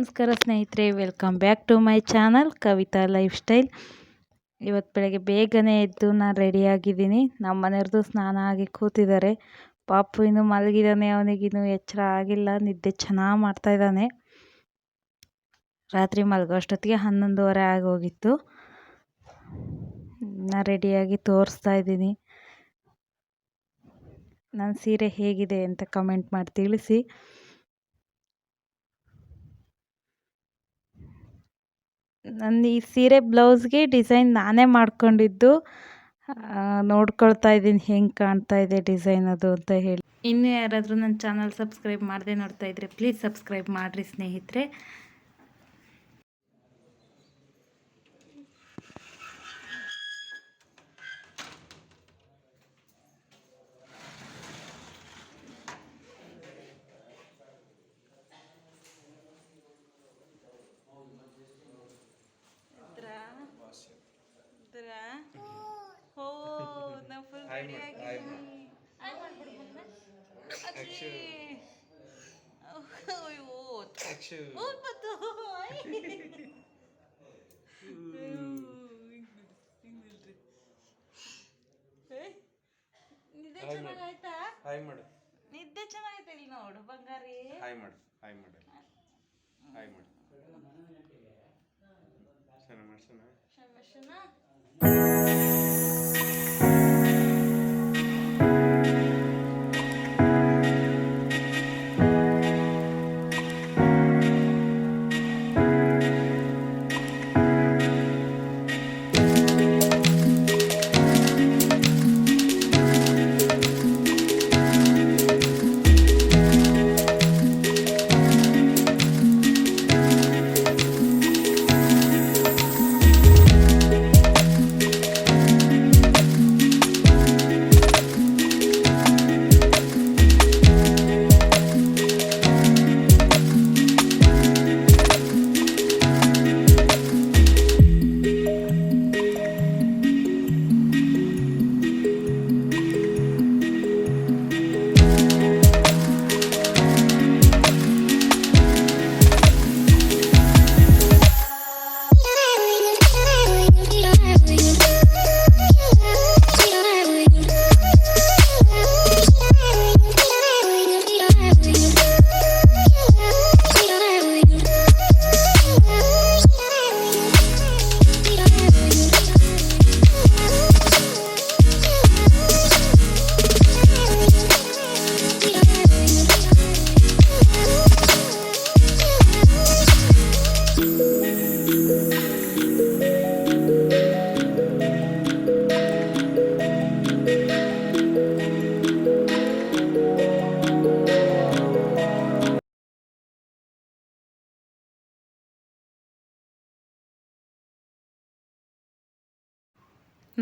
ನಮಸ್ಕಾರ ಸ್ನೇಹಿತರೆ, welcome back to my channel Kavitha lifestyle. ಇವತ್ತು ಬೆಳಗ್ಗೆ ಬೇಗನೆ ಎದ್ದು ನಾನು ರೆಡಿಯಾಗಿದ್ದೀನಿ. ನಮ್ಮ ಮನೆಯವ್ರದ್ದು ಸ್ನಾನ ಆಗಿ ಕೂತಿದ್ದಾರೆ. ಪಾಪು ಇನ್ನೂ ಮಲಗಿದ್ದಾನೆ, ಅವನಿಗಿನ್ನೂ ಎಚ್ಚರ ಆಗಿಲ್ಲ, ನಿದ್ದೆ ಚೆನ್ನಾಗಿ ಮಾಡ್ತಾಯಿದ್ದಾನೆ. ರಾತ್ರಿ ಮಲಗೋ ಅಷ್ಟೊತ್ತಿಗೆ 11:30 ಆಗೋಗಿತ್ತು. ನಾನು ರೆಡಿಯಾಗಿ ತೋರಿಸ್ತಾ ಇದ್ದೀನಿ. ನನ್ನ ಸೀರೆ ಹೇಗಿದೆ ಅಂತ ಕಮೆಂಟ್ ಮಾಡಿ ತಿಳಿಸಿ. ನನ್ನ ಈ ಸೀರೆ ಬ್ಲೌಸ್ಗೆ ಡಿಸೈನ್ ನಾನೇ ಮಾಡ್ಕೊಂಡಿದ್ದು. ನೋಡ್ಕೊಳ್ತಾ ಇದ್ದೀನಿ ಹೆಂಗೆ ಕಾಣ್ತಾ ಇದೆ ಡಿಸೈನ್ ಅದು ಅಂತ ಹೇಳಿ. ಇನ್ನೂ ಯಾರಾದರೂ ನನ್ನ ಚಾನಲ್ ಸಬ್ಸ್ಕ್ರೈಬ್ ಮಾಡದೆ ನೋಡ್ತಾ ಇದ್ರೆ ಪ್ಲೀಸ್ ಸಬ್ಸ್ಕ್ರೈಬ್ ಮಾಡಿರಿ ಸ್ನೇಹಿತರೆ. ನಿದ್ದೆ ಚೆನ್ನಾಗೈತೆ ಇಲ್ಲಿ ನೋಡು ಬಂಗಾರಿ. ಹಾಯ್ ಮಾಡು, ಹಾಯ್ ಮಾಡು, ಹಾಯ್ ಮಾಡು.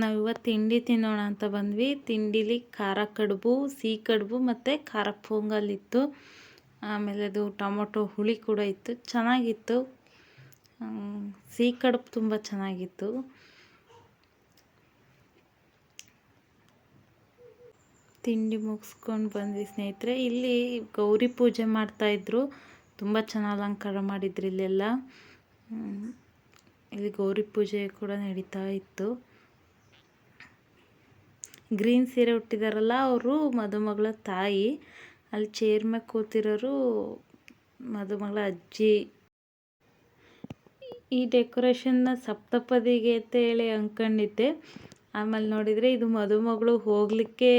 ನಾವಿವತ್ತು ತಿಂಡಿ ತಿನ್ನೋಣ ಅಂತ ಬಂದ್ವಿ. ತಿಂಡಿಲಿ ಖಾರ ಕಡುಬು, ಸಿಹಿ ಕಡುಬು ಮತ್ತು ಖಾರ ಪೊಂಗಲ್ ಇತ್ತು. ಆಮೇಲೆ ಅದು ಟೊಮೊಟೊ ಹುಳಿ ಕೂಡ ಇತ್ತು, ಚೆನ್ನಾಗಿತ್ತು. ಸಿಹಿ ಕಡುಬು ತುಂಬ ಚೆನ್ನಾಗಿತ್ತು. ತಿಂಡಿ ಮುಗಿಸ್ಕೊಂಡು ಬಂದ್ವಿ ಸ್ನೇಹಿತರೆ. ಇಲ್ಲಿ ಗೌರಿ ಪೂಜೆ ಮಾಡ್ತಾಯಿದ್ರು, ತುಂಬ ಚೆನ್ನಾಗಿ ಅಲಂಕಾರ ಮಾಡಿದ್ರು ಇಲ್ಲೆಲ್ಲ. ಇಲ್ಲಿ ಗೌರಿ ಪೂಜೆ ಕೂಡ ನಡೀತಾ ಇತ್ತು. ಗ್ರೀನ್ ಸೀರೆ ಉಟ್ಟಿದಾರಲ್ಲ ಅವರು ಮದುಮಗಳ ತಾಯಿ. ಅಲ್ಲಿ ಚೇರ್ ಮೇಲೆ ಕೂತಿರೋರು ಮದುಮಗಳ ಅಜ್ಜಿ. ಈ ಡೆಕೋರೇಷನ್ನ ಸಪ್ತಪದಿಗೆ ಅಂತ ಹೇಳಿ ಅಂದ್ಕೊಂಡಿದ್ದೆ. ಆಮೇಲೆ ನೋಡಿದರೆ ಇದು ಮದುಮಗಳು ಹೋಗಲಿಕ್ಕೆ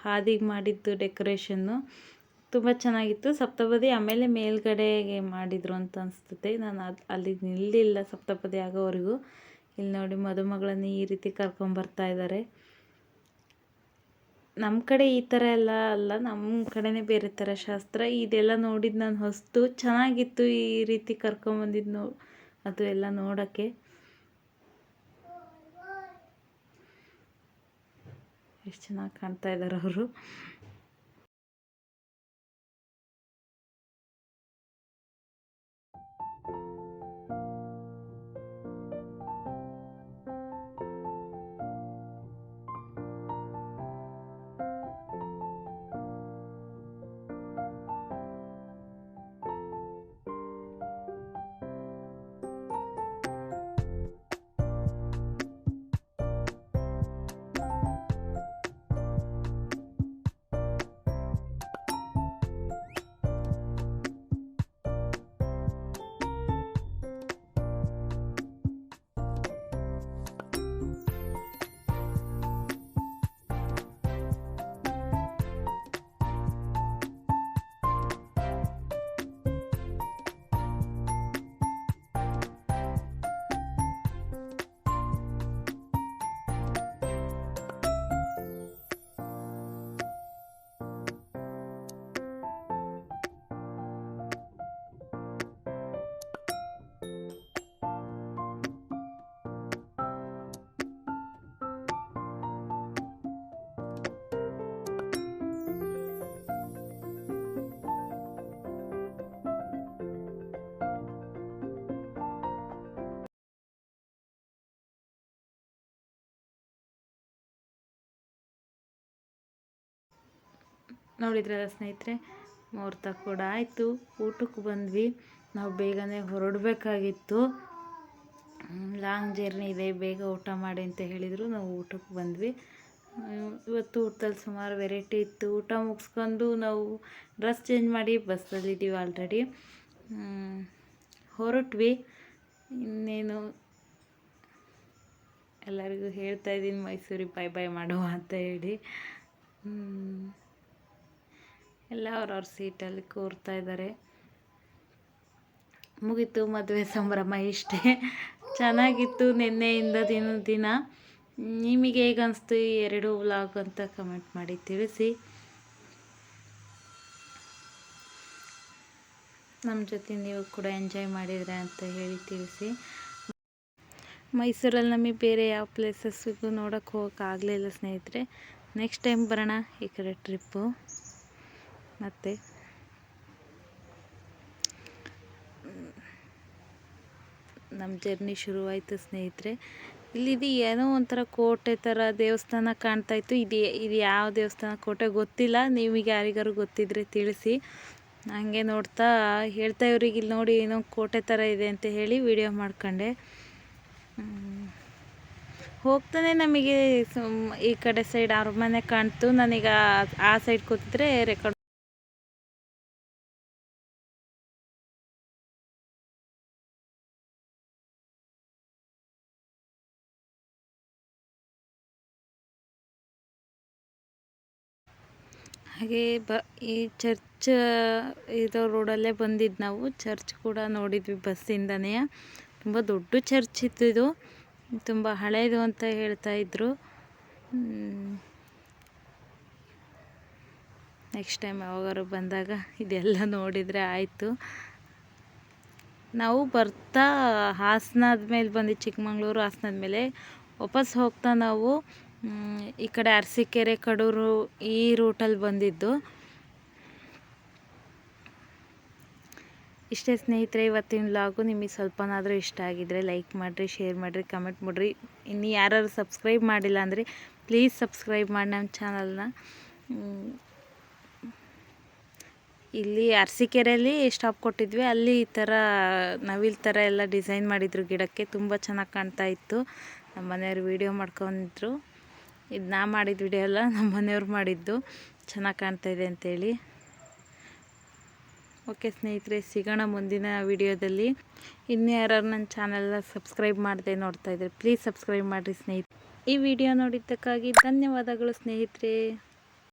ಹಾದಿಗೆ ಮಾಡಿದ್ದು ಡೆಕೋರೇಷನ್ನು. ತುಂಬ ಚೆನ್ನಾಗಿತ್ತು ಸಪ್ತಪದಿ. ಆಮೇಲೆ ಮೇಲ್ಗಡೆಗೆ ಮಾಡಿದರು ಅಂತ ಅನಿಸ್ತದೆ. ನಾನು ಅಲ್ಲಿ ನಿಲ್ಲಿಲ್ಲ ಸಪ್ತಪದಿ ಆಗೋವರೆಗೂ. ಇಲ್ಲಿ ನೋಡಿ ಮದುಮಗಳನ್ನು ಈ ರೀತಿ ಕರ್ಕೊಂಬರ್ತಾ ಇದ್ದಾರೆ. ನಮ್ಮ ಕಡೆ ಈ ಥರ ಎಲ್ಲ ಅಲ್ಲ, ನಮ್ಮ ಕಡೆನೇ ಬೇರೆ ಥರ ಶಾಸ್ತ್ರ. ಇದೆಲ್ಲ ನೋಡಿದ್ದು ನಾನು ಹೊಸ್ತು, ಚೆನ್ನಾಗಿತ್ತು ಈ ರೀತಿ ಕರ್ಕೊಂಬಂದಿದ್ದು ಅದು ಎಲ್ಲ ನೋಡೋಕ್ಕೆ. ಎಷ್ಟು ಚೆನ್ನಾಗಿ ಕಾಣ್ತಾ ಇದ್ದಾರೆ ಅವರು. ನೋಡಿದ್ರಲ್ಲ ಸ್ನೇಹಿತರೆ, ಮುಹೂರ್ತ ಕೂಡ ಆಯಿತು. ಊಟಕ್ಕೆ ಬಂದ್ವಿ. ನಾವು ಬೇಗನೆ ಹೊರಡಬೇಕಾಗಿತ್ತು, ಲಾಂಗ್ ಜರ್ನಿ ಇದೆ, ಬೇಗ ಊಟ ಮಾಡಿ ಅಂತ ಹೇಳಿದರು. ನಾವು ಊಟಕ್ಕೆ ಬಂದ್ವಿ. ಇವತ್ತು ಊಟದಲ್ಲಿ ಸುಮಾರು ವೆರೈಟಿ ಇತ್ತು. ಊಟ ಮುಗಿಸ್ಕೊಂಡು ನಾವು ಡ್ರೆಸ್ ಚೇಂಜ್ ಮಾಡಿ ಬಸ್ಸಲ್ಲಿದ್ದೀವಿ ಆಲ್ರೆಡಿ. ಹೊರಟ್ವಿ. ಇನ್ನೇನು ಎಲ್ಲರಿಗೂ ಹೇಳ್ತಾಯಿದ್ದೀನಿ ಮೈಸೂರಿಗೆ ಬಾಯ್ ಬಾಯ್ ಮಾಡುವ ಅಂತ ಹೇಳಿ. ಎಲ್ಲ ಅವ್ರವ್ರ ಸೀಟಲ್ಲಿ ಕೂರ್ತಾ ಇದ್ದಾರೆ. ಮುಗೀತು ಮದುವೆ ಸಂಭ್ರಮ ಇಷ್ಟೇ. ಚೆನ್ನಾಗಿತ್ತು ನಿನ್ನೆಯಿಂದ ದಿನ. ನಿಮಗೆ ಹೇಗೆ ಅನಿಸ್ತು ಈ 2 ವ್ಲಾಗ್ ಅಂತ ಕಮೆಂಟ್ ಮಾಡಿ ತಿಳಿಸಿ. ನಮ್ಮ ಜೊತೆ ನೀವು ಕೂಡ ಎಂಜಾಯ್ ಮಾಡಿದ್ರೆ ಅಂತ ಹೇಳಿ ತಿಳಿಸಿ. ಮೈಸೂರಲ್ಲಿ ನಮಗೆ ಬೇರೆ ಯಾವ ಪ್ಲೇಸಸ್ಸಿಗೂ ನೋಡೋಕ್ಕೆ ಹೋಗೋಕ್ಕಾಗಲಿಲ್ಲ ಸ್ನೇಹಿತರೆ. ನೆಕ್ಸ್ಟ್ ಟೈಮ್ ಬರೋಣ ಈ ಕಡೆ ಟ್ರಿಪ್ಪು. ಮತ್ತು ನಮ್ಮ ಜರ್ನಿ ಶುರುವಾಯಿತು ಸ್ನೇಹಿತರೆ. ಇಲ್ಲಿದು ಏನೋ ಒಂಥರ ಕೋಟೆ ಥರ ದೇವಸ್ಥಾನ ಕಾಣ್ತಾಯಿತ್ತು. ಇದು ಯಾವ ದೇವಸ್ಥಾನ ಕೋಟೆ ಗೊತ್ತಿಲ್ಲ, ನಿಮಗೆ ಯಾರಿಗಾರು ಗೊತ್ತಿದ್ರೆ ತಿಳಿಸಿ. ಹಾಗೆ ನೋಡ್ತಾ ಹೇಳ್ತಾ ಇವ್ರಿಗೆ ಇಲ್ಲಿ ನೋಡಿ ಏನೋ ಕೋಟೆ ಥರ ಇದೆ ಅಂತ ಹೇಳಿ ವಿಡಿಯೋ ಮಾಡ್ಕೊಂಡೆ. ಹೋಗ್ತಾನೆ ನಮಗೆ ಈ ಕಡೆ ಸೈಡ್ ಅರಮನೆ ಕಾಣ್ತು. ನಾನೀಗ ಆ ಸೈಡ್ ಕೂತಿದ್ರೆ ರೆಕಾರ್ಡ್ ಹಾಗೆ ಈ ಚರ್ಚ್ ಇರೋ ರೋಡಲ್ಲೇ ಬಂದಿದ್ದು ನಾವು. ಚರ್ಚ್ ಕೂಡ ನೋಡಿದ್ವಿ ಬಸ್ಸಿಂದನೇ. ತುಂಬ ದೊಡ್ಡ ಚರ್ಚ್ ಇತ್ತು ಇದು, ತುಂಬ ಹಳೇದು ಅಂತ ಹೇಳ್ತಾಯಿದ್ರು. ನೆಕ್ಸ್ಟ್ ಟೈಮ್ ಯಾವಾಗಾರು ಬಂದಾಗ ಇದೆಲ್ಲ ನೋಡಿದರೆ ಆಯಿತು. ನಾವು ಬರ್ತಾ ಹಾಸನದ ಮೇಲೆ ಬಂದು ಚಿಕ್ಕಮಂಗ್ಳೂರು ಹಾಸನದ ಮೇಲೆ ವಾಪಸ್ ಹೋಗ್ತಾ ನಾವು ಈ ಕಡೆ ಅರಸೀಕೆರೆ ಕಡೂರು ಈ ರೂಟಲ್ಲಿ ಬಂದಿದ್ದು. ಇಷ್ಟೇ ಸ್ನೇಹಿತರೆ ಇವತ್ತಿನ ವ್ಲಾಗು. ನಿಮಗೆ ಸ್ವಲ್ಪನಾದರೂ ಇಷ್ಟ ಆಗಿದ್ದರೆ ಲೈಕ್ ಮಾಡಿರಿ, ಶೇರ್ ಮಾಡಿರಿ, ಕಮೆಂಟ್ ಮಾಡಿರಿ. ಇನ್ನು ಯಾರು ಸಬ್ಸ್ಕ್ರೈಬ್ ಮಾಡಿಲ್ಲ ಅಂದರೆ ಪ್ಲೀಸ್ ಸಬ್ಸ್ಕ್ರೈಬ್ ಮಾಡಿ ನಮ್ಮ ಚಾನಲ್ನ. ಇಲ್ಲಿ ಅರಸೀಕೆರೆಯಲ್ಲಿ ಸ್ಟಾಪ್ ಕೊಟ್ಟಿದ್ವಿ. ಅಲ್ಲಿ ಈ ಥರ ನವಿಲು ಥರ ಎಲ್ಲ ಡಿಸೈನ್ ಮಾಡಿದರು ಗಿಡಕ್ಕೆ. ತುಂಬ ಚೆನ್ನಾಗಿ ಕಾಣ್ತಾ ಇತ್ತು. ನಮ್ಮ ಮನೆಯವರು ವೀಡಿಯೋ ಮಾಡ್ಕೊಂಡಿದ್ರು. ಇದು ನಾ ಮಾಡಿದ ವಿಡಿಯೋ ಅಲ್ಲ, ನಮ್ಮ ಮನೆಯವ್ರು ಮಾಡಿದ್ದು. ಚೆನ್ನಾಗಿ ಕಾಣ್ತಾಯಿದೆ ಅಂತೇಳಿ. ಓಕೆ ಸ್ನೇಹಿತರೆ, ಸಿಗೋಣ ಮುಂದಿನ ವಿಡಿಯೋದಲ್ಲಿ. ಇನ್ನೂ ಯಾರು ನನ್ನ ಚಾನಲ್ನ ಸಬ್ಸ್ಕ್ರೈಬ್ ಮಾಡದೆ ನೋಡ್ತಾಯಿದ್ರೆ ಪ್ಲೀಸ್ ಸಬ್ಸ್ಕ್ರೈಬ್ ಮಾಡಿರಿ ಸ್ನೇಹಿತರೆ. ಈ ವಿಡಿಯೋ ನೋಡಿದ್ದಕ್ಕಾಗಿ ಧನ್ಯವಾದಗಳು ಸ್ನೇಹಿತರೆ.